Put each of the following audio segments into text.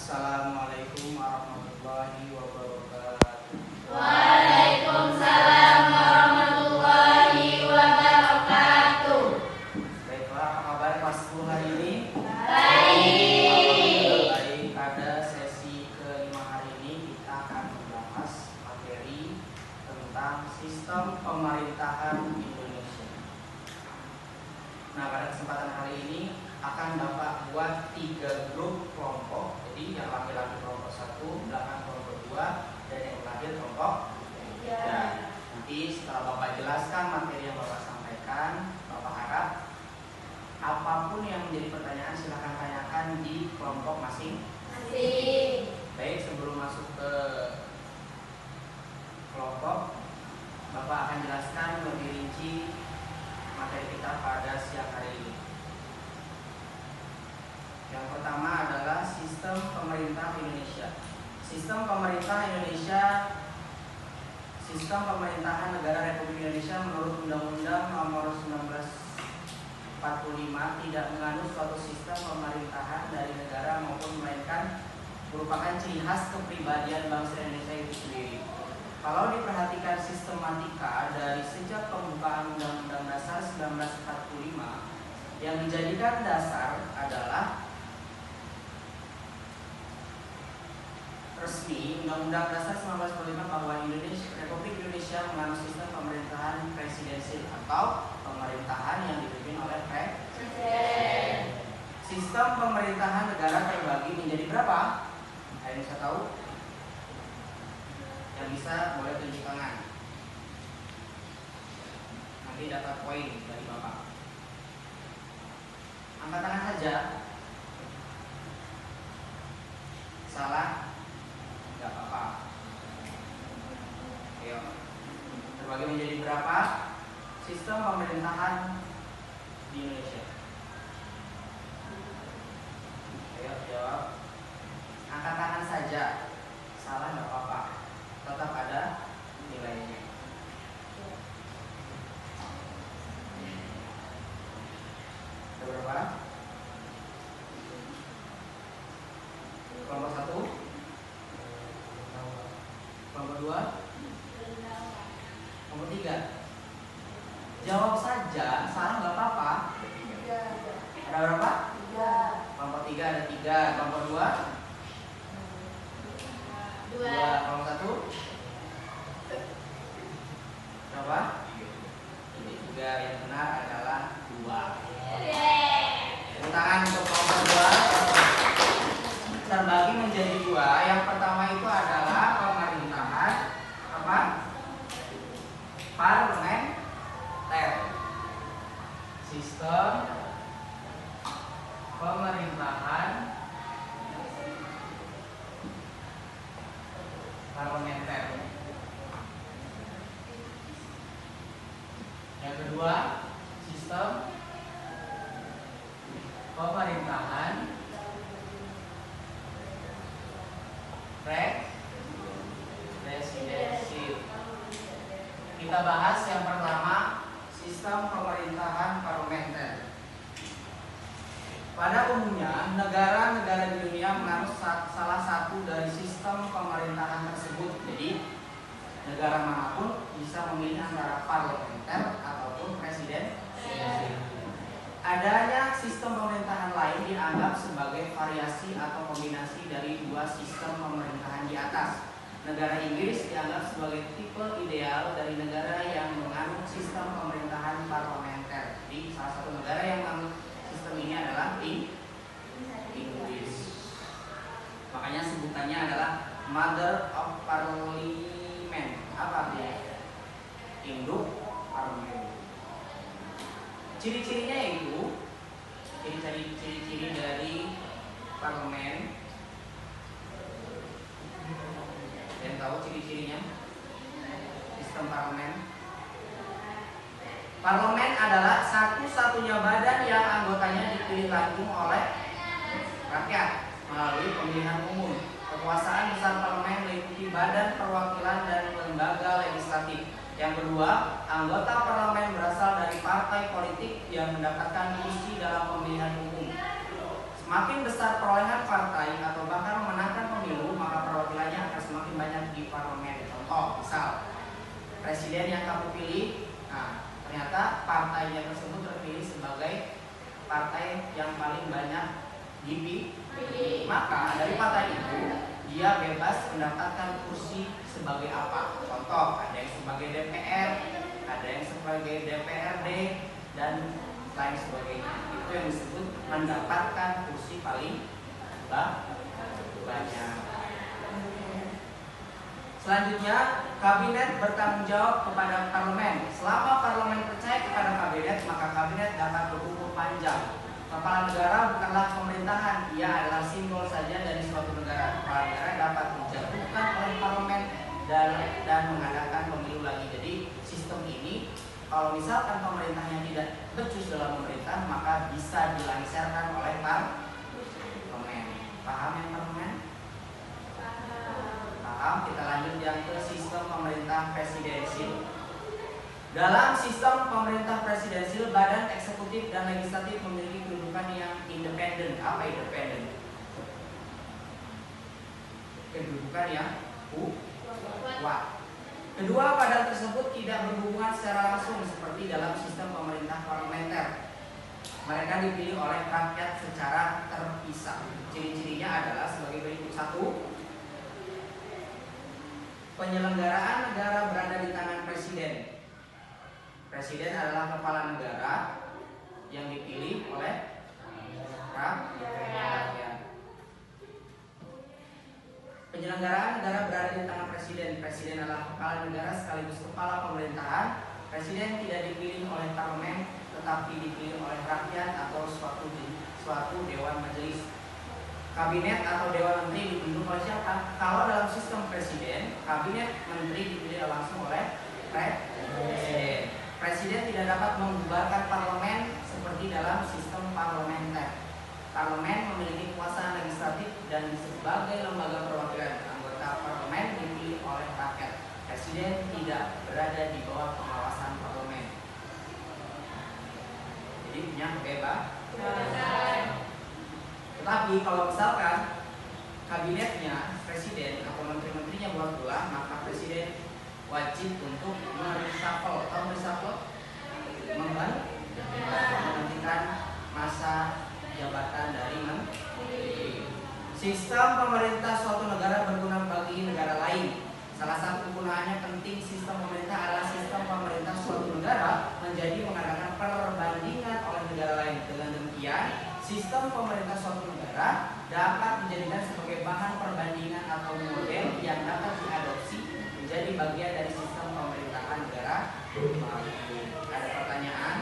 Assalamualaikum warahmatullahi wabarakatuh. Waalaikumsalam warahmatullahi wabarakatuh. Baiklah, apa kabar kelas 10 hari ini? Baik. Baik, pada sesi kelima hari ini kita akan membahas materi tentang sistem pemerintahan Indonesia. Nah, pada kesempatan hari ini akan Bapak buat 3 grup kelompok. Jadi yang laki-laki kelompok 1, belakang kelompok 2, dan yang terakhir kelompok 3. Nanti setelah Bapak jelaskan materi yang Bapak sampaikan, Bapak harap apapun yang menjadi pertanyaan silahkan tanyakan di kelompok masing-masing. Baik, sebelum masuk ke kelompok, Bapak akan jelaskan lebih rinci materi kita pada siang hari ini. Yang pertama adalah sistem pemerintah Indonesia. Sistem pemerintahan negara Republik Indonesia menurut Undang-Undang Nomor 1945 tidak menganut suatu sistem pemerintahan dari negara maupun melainkan merupakan ciri khas kepribadian bangsa Indonesia itu sendiri. Kalau diperhatikan sistematika dari sejak pembukaan Undang-Undang Dasar 1945, yang dijadikan dasar adalah resmi Undang-Undang Dasar 1945 bahwa Republik Indonesia menganut sistem pemerintahan presidensil atau pemerintahan yang dipimpin oleh presiden. Sistem pemerintahan negara terbagi menjadi berapa? Ada yang bisa tahu? Yang bisa boleh tunjuk tangan. Nanti dapat poin dari Bapak. Angkat tangan saja. Salah? Gak apa-apa. Ayo. Terbagi menjadi berapa sistem pemerintahan di Indonesia? Ayo jawab. Angkat tangan saja. Salah gak apa-apa. Tetap ada nilainya. Ada berapa? Kelompok 1, kelompok 2, kelompok 3. Jawab saja, salah nggak apa-apa. Ada berapa? 3. Kelompok 3 ada 3. Kelompok 2? 2. Kelompok 1? Berapa? 3. Yang benar adalah 2. Tepuk tangan untuk kelompok 2. Terbagi menjadi 2. Yang pertama itu adalah pemerintahan apa? Parlementer. Sistem pemerintahan parlementer. Yang kedua, sistem pemerintahan presidensil. Kita bahas yang pertama, sistem pemerintahan parlementer. Pada umumnya, negara-negara di dunia menganut salah satu dari sistem pemerintahan tersebut. Jadi, negara manapun bisa memilih antara parlementer ataupun presidensil. Adanya sistem pemerintahan lain dianggap sebagai variasi atau kombinasi dari 2 sistem pemerintahan di atas. Negara Inggris dianggap sebagai tipe ideal dari negara yang menganut sistem pemerintahan parlementer. Jadi salah satu negara yang menganut sistem ini adalah Inggris. Makanya sebutannya adalah Mother of Parliament. Apa artinya? Induk parlemen. Ciri-cirinya itu, ciri-ciri dari parlemen. Yang tahu ciri-cirinya? Sistem parlemen. Parlemen adalah satu-satunya badan yang anggotanya dipilih langsung oleh rakyat melalui pemilihan umum. Kekuasaan besar parlemen meliputi badan perwakilan dan lembaga legislatif. Yang kedua, anggota parlemen berasal dari partai politik yang mendapatkan kursi dalam pemilihan umum. Semakin besar perolehan partai atau bahkan presiden yang kamu pilih. Nah, ternyata partainya tersebut terpilih sebagai partai yang paling banyak dipilih. Maka dari partai itu dia bebas mendapatkan kursi sebagai apa? Contoh, ada yang sebagai DPR, ada yang sebagai DPRD, dan lain sebagainya. Itu yang disebut mendapatkan kursi paling banyak. Selanjutnya, kabinet bertanggung jawab kepada parlemen. Selama parlemen percaya kepada kabinet, maka kabinet dapat berumur panjang. Kepala negara bukanlah pemerintahan, ia adalah simbol saja dari suatu negara. Kepala negara dapat dijatuhkan oleh parlemen dan mengadakan pemilu lagi. Jadi sistem ini, kalau misalkan pemerintahnya tidak becus dalam memerintah, maka bisa dilancarkan oleh parlemen. Paham yang parlemen? Paham? Kita lanjut yang ke sistem pemerintah presidensil. Dalam sistem pemerintah presidensil, badan eksekutif dan legislatif memiliki kedudukan yang independen. Apa independen? Kedudukan yang kuat. Kedua badan tersebut tidak berhubungan secara langsung seperti dalam sistem pemerintah parlementer. Mereka dipilih oleh rakyat secara terpisah. Ciri-cirinya adalah sebagai berikut. 1. Penyelenggaraan negara berada di tangan presiden. Presiden adalah kepala negara yang dipilih oleh rakyat. Penyelenggaraan negara berada di tangan presiden. Presiden adalah kepala negara sekaligus kepala pemerintahan. Presiden tidak dipilih oleh parlemen, tetapi dipilih oleh rakyat atau suatu dewan majelis. Kabinet atau dewan menteri dibentuk oleh siapa? Kalau dalam sistem presiden, kabinet menteri dipilih langsung oleh presiden. Presiden tidak dapat membubarkan parlemen seperti dalam sistem parlementer. Parlemen memiliki kekuasaan legislatif dan sebagai lembaga perwakilan. Anggota parlemen dipilih oleh rakyat. Presiden tidak berada di bawah pengawasan parlemen. Jadi punya kebebasan. Tetapi kalau misalkan kabinetnya presiden atau menteri-menterinya bulat-bulat, maka presiden wajib untuk mereshuffle atau menghentikan masa jabatan dari menteri. Sistem pemerintah suatu negara berguna bagi negara lain. Salah satu kegunaannya penting sistem pemerintah adalah sistem pemerintah suatu negara menjadi mengadakan perbandingan oleh negara lain. Dengan demikian, sistem pemerintah suatu negara dapat dijadikan sebagai bahan perbandingan atau model yang dapat diadopsi menjadi bagian dari sistem pemerintahan negara. Ada pertanyaan?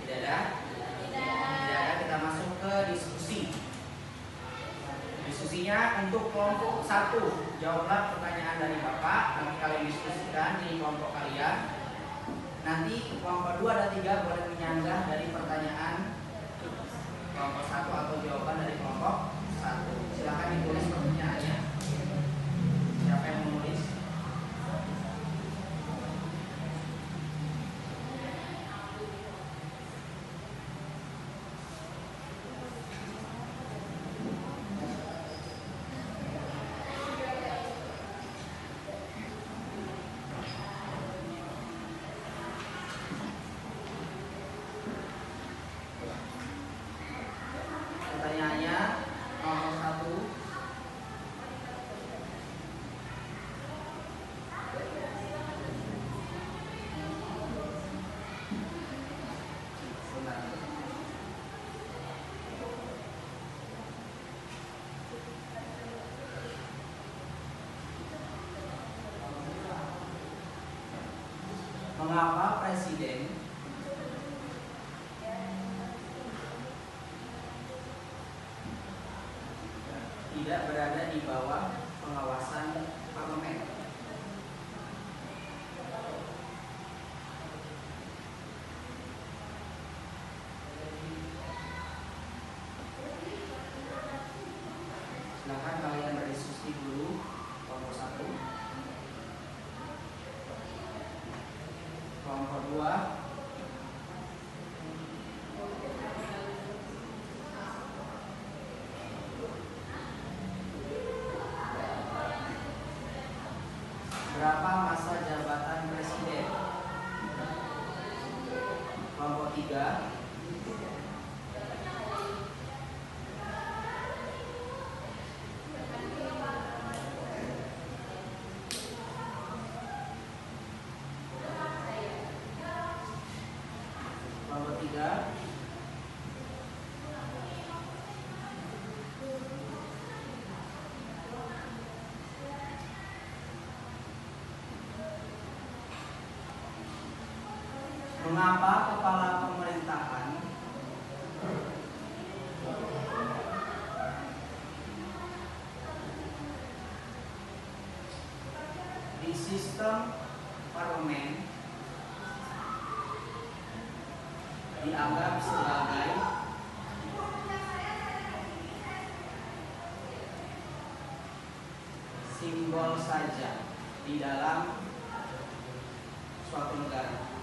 Tidak ada? Tidak ada. Kita masuk ke diskusi. Diskusinya untuk kelompok 1, jawablah pertanyaan dari Bapak. Nanti kalian diskusikan di kelompok kalian. Nanti kelompok 2 dan 3 boleh menyanggah dari pertanyaan kelompok 1 atau jawaban dari kelompok 1. Silakan ditulis pertanyaannya. Siapa yang menulis? Pertanyaannya nomor 1. Mengapa presiden tidak berada di bawah pengawasan parlemen? Silakan kalian berdiskusi dulu. Kelompok 1, kelompok 2. Berapa masa jabatan presiden? Kelompok 3. Kelompok 3. Mengapa kepala pemerintahan di sistem parlemen dianggap sebagai simbol saja di dalam suatu negara?